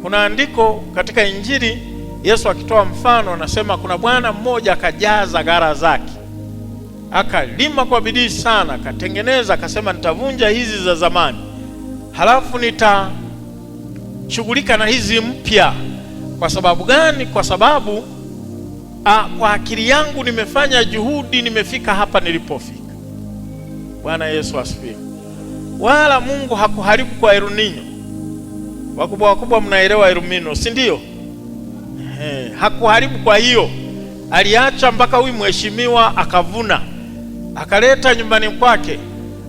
Kuna andiko katika Injili, Yesu akitoa mfano anasema kuna bwana mmoja akajaza gara zake, akalima kwa bidii sana, akatengeneza, akasema nitavunja hizi za zamani, halafu nitashughulika na hizi mpya. Kwa sababu gani? Kwa sababu kwa akili yangu nimefanya juhudi, nimefika hapa nilipofika. Bwana Yesu asifiwe. Wala Mungu hakuharibu kwa El Nino. Wakubwa mnaelewa El Nino, si ndio? Hakuharibu kwa hiyo. Aliacha mpaka huyu mheshimiwa akavuna, akaleta nyumbani kwake.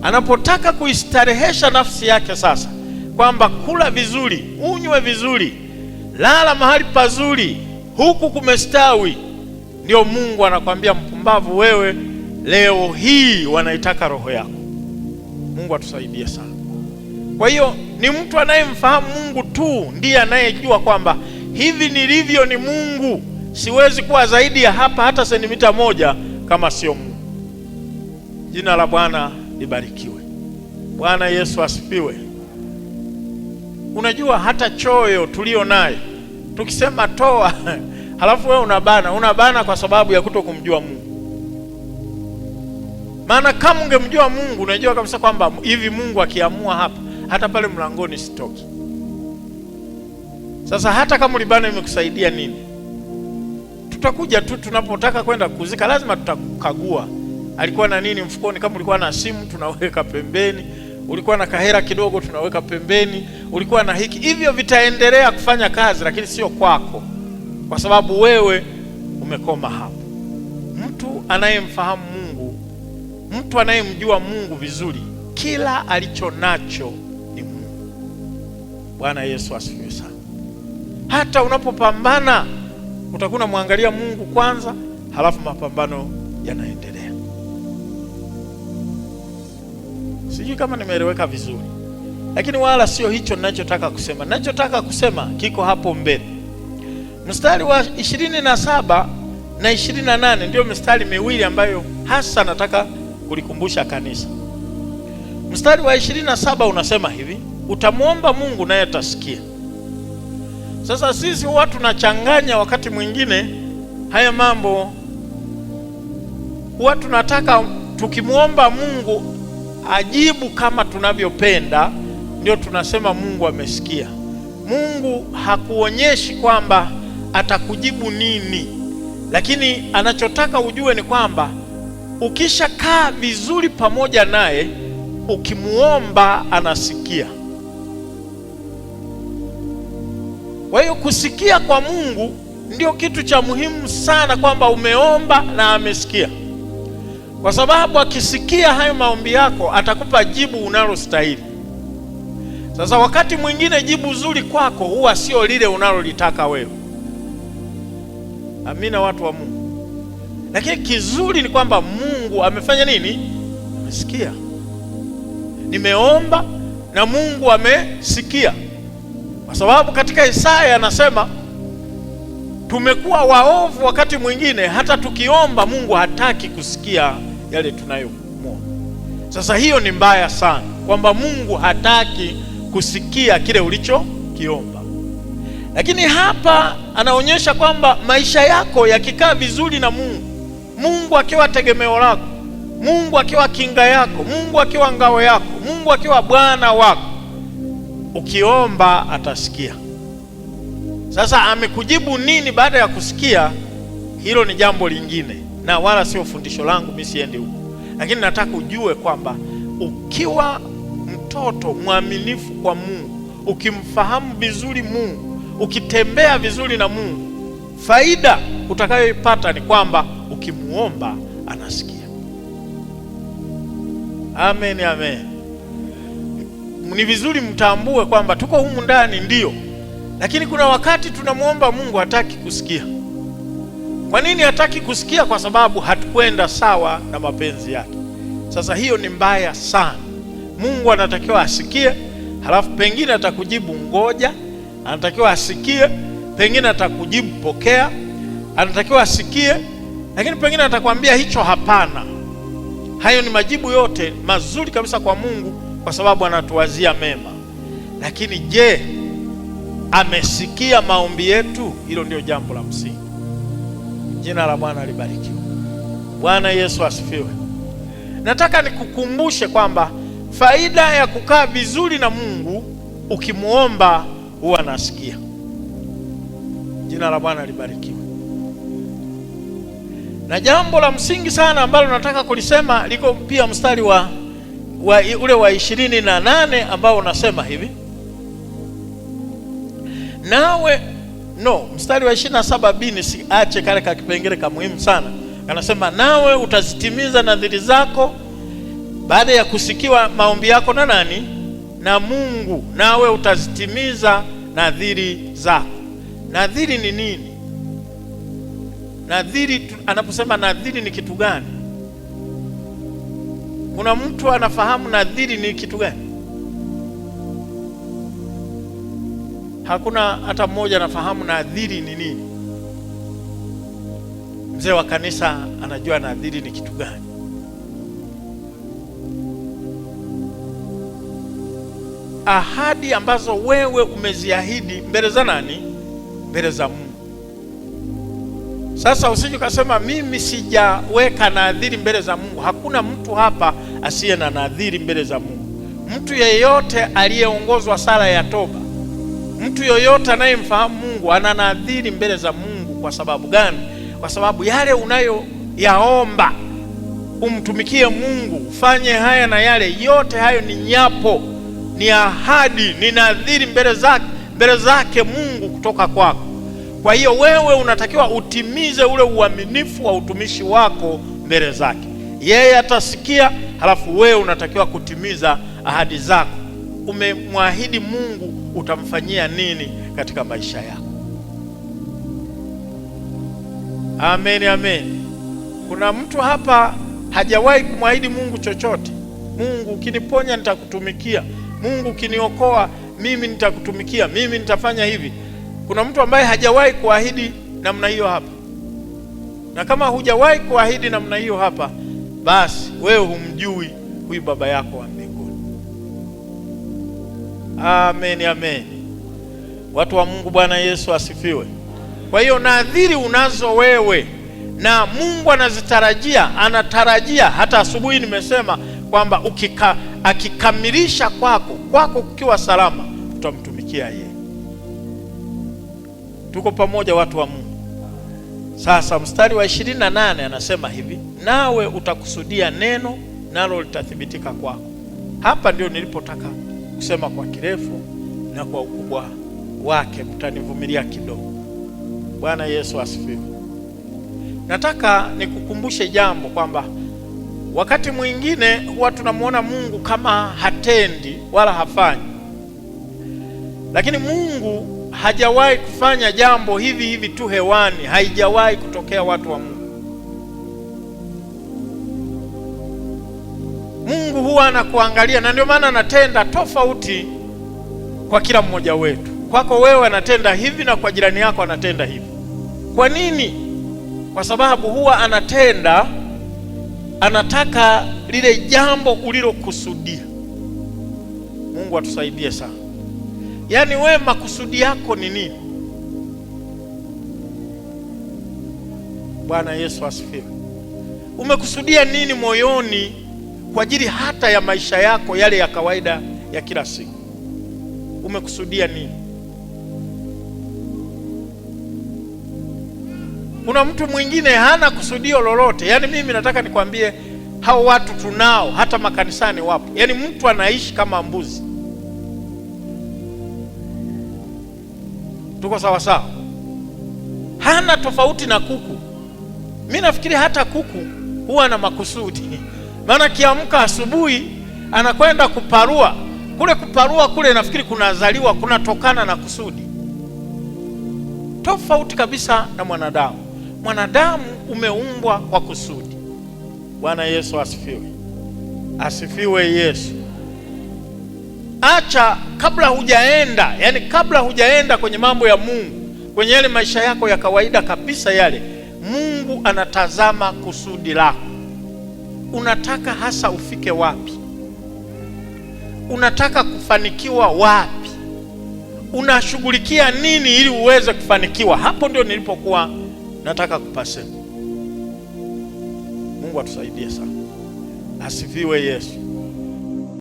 Anapotaka kuistarehesha nafsi yake sasa, kwamba kula vizuri, unywe vizuri, lala mahali pazuri, huku kumestawi, ndio Mungu anakwambia, mpumbavu wewe, leo hii wanaitaka roho yako. Mungu atusaidie sana. Kwa hiyo ni mtu anayemfahamu Mungu tu ndiye anayejua kwamba hivi nilivyo ni Mungu, siwezi kuwa zaidi ya hapa hata sentimita moja kama sio Mungu. Jina la Bwana libarikiwe. Bwana Yesu asifiwe. Unajua hata choyo tulio naye, tukisema toa halafu wewe unabana kwa sababu ya kutokumjua Mungu. Maana kama ungemjua Mungu, unajua kabisa kwamba hivi Mungu akiamua hapa, hata pale mlangoni sitoki. Sasa hata kama ulibana imekusaidia nini? Tutakuja tu tunapotaka kwenda kuzika, lazima tutakagua alikuwa na nini mfukoni. Kama ulikuwa na simu tunaweka pembeni, ulikuwa na kahera kidogo tunaweka pembeni, ulikuwa na hiki. Hivyo vitaendelea kufanya kazi, lakini sio kwako, kwa sababu wewe umekoma hapo. Mtu anayemfahamu Mungu, mtu anayemjua Mungu vizuri, kila alicho nacho ni Mungu. Bwana Yesu asifiwe sana. Hata unapopambana utakuwa muangalia Mungu kwanza, halafu mapambano yanaendelea. Sijui kama nimeeleweka vizuri, lakini wala sio hicho ninachotaka kusema. Ninachotaka kusema kiko hapo mbele. Mstari wa 27 na 28 ndio mstari miwili ambayo hasa nataka kulikumbusha kanisa. Mstari wa 27 unasema hivi, utamwomba Mungu naye atasikia. Sasa sisi watu tunachanganya wakati mwingine haya mambo. Huwa tunataka tukimwomba Mungu ajibu kama tunavyopenda, ndio tunasema Mungu amesikia. Mungu hakuonyeshi kwamba atakujibu nini, lakini anachotaka ujue ni kwamba ukishakaa vizuri pamoja naye, ukimuomba anasikia. Kwa hiyo kusikia kwa Mungu ndio kitu cha muhimu sana, kwamba umeomba na amesikia. Kwa sababu akisikia hayo maombi yako, atakupa jibu unalostahili. Sasa wakati mwingine jibu zuri kwako huwa sio lile unalolitaka wewe. Amina, watu wa Mungu. Lakini kizuri ni kwamba Mungu amefanya nini? Amesikia. Nimeomba na Mungu amesikia. Kwa sababu katika Isaya anasema tumekuwa waovu wakati mwingine, hata tukiomba Mungu hataki kusikia yale tunayomwomba. Sasa hiyo ni mbaya sana, kwamba Mungu hataki kusikia kile ulichokiomba. Lakini hapa anaonyesha kwamba maisha yako yakikaa vizuri na Mungu, Mungu akiwa tegemeo lako, Mungu akiwa kinga yako, Mungu akiwa ngao yako, Mungu akiwa Bwana wako, ukiomba atasikia. Sasa amekujibu nini baada ya kusikia? Hilo ni jambo lingine, na wala sio fundisho langu, mimi siendi huko. Lakini nataka ujue kwamba ukiwa mtoto mwaminifu kwa Mungu, ukimfahamu vizuri Mungu, ukitembea vizuri na Mungu, faida utakayoipata ni kwamba ukimuomba anasikia. Amen, amen. Ni vizuri mtambue kwamba tuko humu ndani ndio, lakini kuna wakati tunamuomba Mungu hataki kusikia. Kwa nini hataki kusikia? Kwa sababu hatukwenda sawa na mapenzi yake. Sasa hiyo ni mbaya sana. Mungu anatakiwa asikie, halafu pengine atakujibu ngoja, anatakiwa asikie, pengine atakujibu pokea, anatakiwa asikie, lakini pengine atakwambia hicho hapana. Hayo ni majibu yote mazuri kabisa kwa Mungu, kwa sababu anatuwazia mema. Lakini je, amesikia maombi yetu? Hilo ndio jambo la msingi. Jina la Bwana libarikiwe. Bwana Yesu asifiwe. Nataka nikukumbushe kwamba faida ya kukaa vizuri na Mungu, ukimuomba huwa anasikia. Jina la Bwana libarikiwe. Na jambo la msingi sana ambalo nataka kulisema liko pia mstari ule wa 28 ambao unasema hivi. Mstari wa 27b, nisiache kale ka kipengele ka muhimu sana. Anasema nawe utazitimiza nadhiri zako baada ya kusikiwa maombi yako na nani? Na Mungu. Nawe utazitimiza nadhiri zako. Nadhiri ni nini? Nadhiri, anaposema nadhiri ni kitu gani? Kuna mtu anafahamu nadhiri ni kitu gani? Hakuna hata mmoja anafahamu nadhiri ni nini. Mzee wa kanisa anajua nadhiri ni kitu gani? Ahadi ambazo wewe umeziahidi mbele za nani? Mbele za Mungu. Sasa usije ukasema mimi sijaweka nadhiri mbele za Mungu. Hakuna mtu hapa asiye na nadhiri mbele za Mungu. Mtu yeyote aliyeongozwa sala ya toba, mtu yoyote anayemfahamu Mungu ana nadhiri mbele za Mungu. Kwa sababu gani? Kwa sababu yale unayoyaomba umtumikie Mungu, ufanye haya na yale, yote hayo ni nyapo, ni ahadi, ni nadhiri mbele zake Mungu kutoka kwako. Kwa hiyo wewe unatakiwa utimize ule uaminifu wa utumishi wako mbele zake. Yeye atasikia, halafu wewe unatakiwa kutimiza ahadi zako. Umemwahidi Mungu, utamfanyia nini katika maisha yako? Amen, amen. Kuna mtu hapa hajawahi kumwahidi Mungu chochote. Mungu ukiniponya nitakutumikia, Mungu ukiniokoa mimi nitakutumikia, mimi nitafanya hivi. Kuna mtu ambaye hajawahi kuahidi namna hiyo hapa? Na kama hujawahi kuahidi namna hiyo hapa, basi wewe humjui huyu baba yako wa mbinguni. Amen, amen. Watu wa Mungu, Bwana Yesu asifiwe. Kwa hiyo nadhiri unazo wewe na Mungu anatarajia. Hata asubuhi nimesema kwamba akikamilisha kwako kukiwa salama, utamtumikia yeye. Tuko pamoja, watu wa Mungu. Sasa mstari wa 28 anasema hivi, nawe utakusudia neno nalo litathibitika kwako. Hapa ndio nilipotaka kusema kwa kirefu na kwa ukubwa wake, mtanivumilia kidogo. Bwana Yesu asifiwe. Nataka nikukumbushe jambo kwamba wakati mwingine huwa tunamuona Mungu kama hatendi wala hafanyi. Lakini Mungu hajawahi kufanya jambo hivi tu hewani, haijawahi kutokea, watu wa Mungu. Mungu huwa anakuangalia, na ndio maana anatenda tofauti kwa kila mmoja wetu. Kwako wewe anatenda hivi na kwa jirani yako anatenda hivi. Kwa nini? Kwa sababu huwa anataka lile jambo ulilokusudia. Mungu atusaidie sana. Yaani wewe makusudi yako ni nini? Bwana Yesu asifiwe. Umekusudia nini moyoni kwa ajili hata ya maisha yako yale ya kawaida ya kila siku? Umekusudia nini? Kuna mtu mwingine hana kusudio lolote. Yaani mimi nataka nikwambie, hao watu tunao, hata makanisani wapo. Yaani mtu anaishi kama mbuzi. Tuko sawa sawa? Hana tofauti na kuku. Mimi nafikiri hata kuku huwa na makusudi. Maana kiamka asubuhi anakwenda kuparua. Kuparua kule nafikiri kunazaliwa, kunatokana na kusudi. Tofauti kabisa na mwanadamu. Mwanadamu umeumbwa kwa kusudi. Bwana Yesu asifiwe. Asifiwe Yesu. Acha kabla hujaenda kwenye mambo ya Mungu, kwenye yale maisha yako ya kawaida kabisa yale, Mungu anatazama kusudi lako. Unataka hasa ufike wapi? Unataka kufanikiwa wapi? unashughulikia nini ili uweze kufanikiwa? Hapo ndio nilipokuwa nataka kupasema. Mungu atusaidie sana. Asifiwe Yesu.